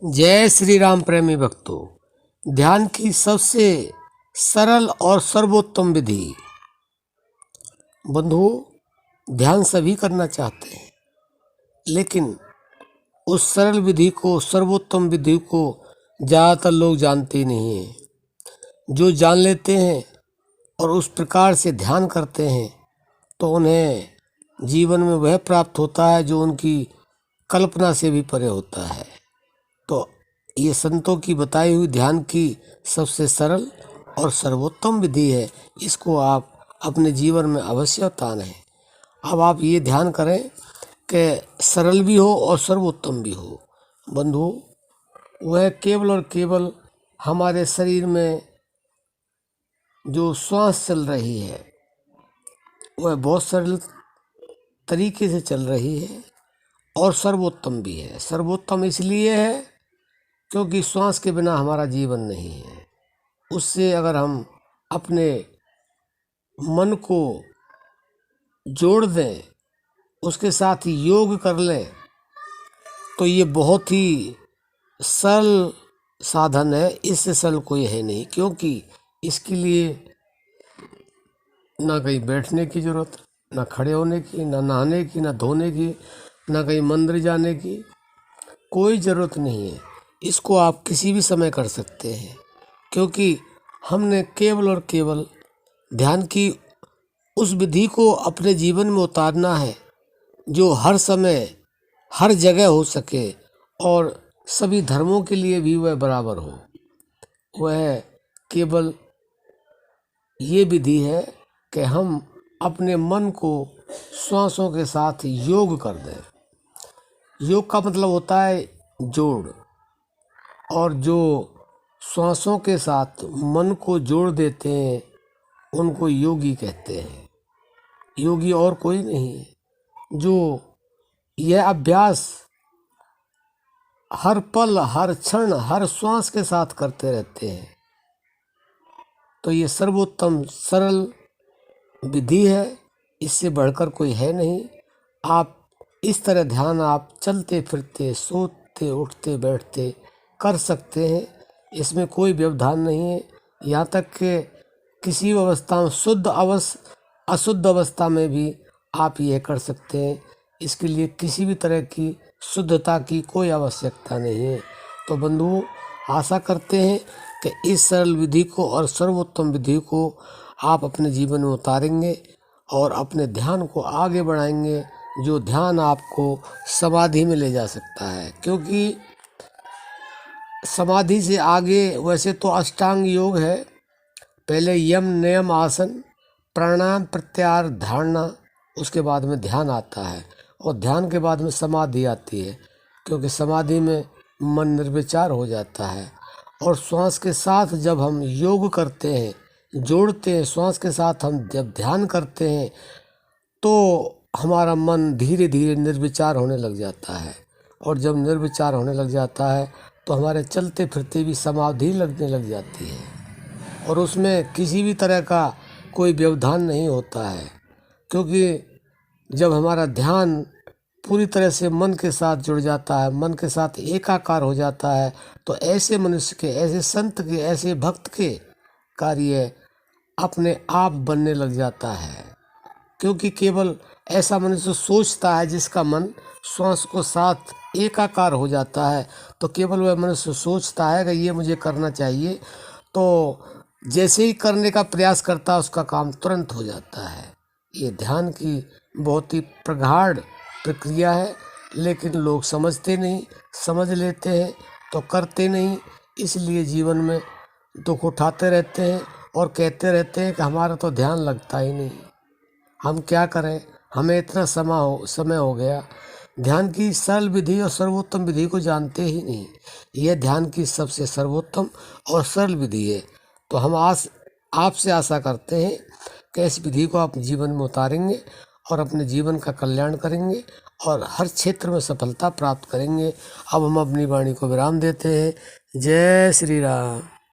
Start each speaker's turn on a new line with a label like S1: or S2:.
S1: जय श्री राम प्रेमी भक्तों। ध्यान की सबसे सरल और सर्वोत्तम विधि। बंधुओं, ध्यान सभी करना चाहते हैं, लेकिन उस सरल विधि को, सर्वोत्तम विधि को ज़्यादातर लोग जानते नहीं हैं। जो जान लेते हैं और उस प्रकार से ध्यान करते हैं तो उन्हें जीवन में वह प्राप्त होता है जो उनकी कल्पना से भी परे होता है। तो ये संतों की बताई हुई ध्यान की सबसे सरल और सर्वोत्तम विधि है। इसको आप अपने जीवन में अवश्य उतारें। अब आप ये ध्यान करें कि सरल भी हो और सर्वोत्तम भी हो। बंधु, वह केवल और केवल हमारे शरीर में जो श्वास चल रही है वह बहुत सरल तरीके से चल रही है और सर्वोत्तम भी है। सर्वोत्तम इसलिए है क्योंकि श्वास के बिना हमारा जीवन नहीं है। उससे अगर हम अपने मन को जोड़ दें, उसके साथ योग कर लें, तो ये बहुत ही सरल साधन है। इससे सरल कोई है नहीं, क्योंकि इसके लिए ना कहीं बैठने की ज़रूरत, ना खड़े होने की, ना नहाने की, ना धोने की, ना कहीं मंदिर जाने की कोई ज़रूरत नहीं है। इसको आप किसी भी समय कर सकते हैं, क्योंकि हमने केवल और केवल ध्यान की उस विधि को अपने जीवन में उतारना है जो हर समय हर जगह हो सके और सभी धर्मों के लिए भी वह बराबर हो। वह केवल ये विधि है कि हम अपने मन को श्वासों के साथ योग कर दें। योग का मतलब होता है जोड़, और जो श्वासों के साथ मन को जोड़ देते हैं उनको योगी कहते हैं। योगी और कोई नहीं है। जो यह अभ्यास हर पल, हर क्षण, हर श्वास के साथ करते रहते हैं, तो ये सर्वोत्तम सरल विधि है। इससे बढ़कर कोई है नहीं। आप इस तरह ध्यान आप चलते फिरते, सोते उठते बैठते कर सकते हैं। इसमें कोई व्यवधान नहीं है। यहाँ तक कि किसी अवस्था में शुद्ध अशुद्ध अवस्था में भी आप यह कर सकते हैं। इसके लिए किसी भी तरह की शुद्धता की कोई आवश्यकता नहीं है। तो बंधुओं, आशा करते हैं कि इस सरल विधि को और सर्वोत्तम विधि को आप अपने जीवन में उतारेंगे और अपने ध्यान को आगे बढ़ाएंगे, जो ध्यान आपको समाधि में ले जा सकता है। क्योंकि समाधि से आगे वैसे तो अष्टांग योग है। पहले यम, नियम, आसन, प्राणायाम, प्रत्याहार, धारणा, उसके बाद में ध्यान आता है, और ध्यान के बाद में समाधि आती है। क्योंकि समाधि में मन निर्विचार हो जाता है। और श्वास के साथ जब हम योग करते हैं, जोड़ते हैं, श्वास के साथ हम जब ध्यान करते हैं तो हमारा मन धीरे धीरे निर्विचार होने लग जाता है। और जब निर्विचार होने लग जाता है तो हमारे चलते फिरते भी समाधि लगने लग जाती है, और उसमें किसी भी तरह का कोई व्यवधान नहीं होता है। क्योंकि जब हमारा ध्यान पूरी तरह से मन के साथ जुड़ जाता है, मन के साथ एकाकार हो जाता है, तो ऐसे मनुष्य के, ऐसे संत के, ऐसे भक्त के कार्य अपने आप बनने लग जाता है। क्योंकि केवल ऐसा मनुष्य सोचता है जिसका मन श्वास को साथ एकाकार हो जाता है, तो केवल वह मनुष्य सोचता है कि ये मुझे करना चाहिए, तो जैसे ही करने का प्रयास करता है उसका काम तुरंत हो जाता है। ये ध्यान की बहुत ही प्रगाढ़ प्रक्रिया है, लेकिन लोग समझते नहीं। समझ लेते हैं तो करते नहीं, इसलिए जीवन में दुख उठाते रहते हैं और कहते रहते हैं कि हमारा तो ध्यान लगता ही नहीं। हम क्या करें, हमें इतना समय हो गया, ध्यान की सरल विधि और सर्वोत्तम विधि को जानते ही नहीं। यह ध्यान की सबसे सर्वोत्तम और सरल विधि है। तो हम आपसे आशा करते हैं कि इस विधि को आप जीवन में उतारेंगे और अपने जीवन का कल्याण करेंगे और हर क्षेत्र में सफलता प्राप्त करेंगे। अब हम अपनी वाणी को विराम देते हैं। जय श्री राम।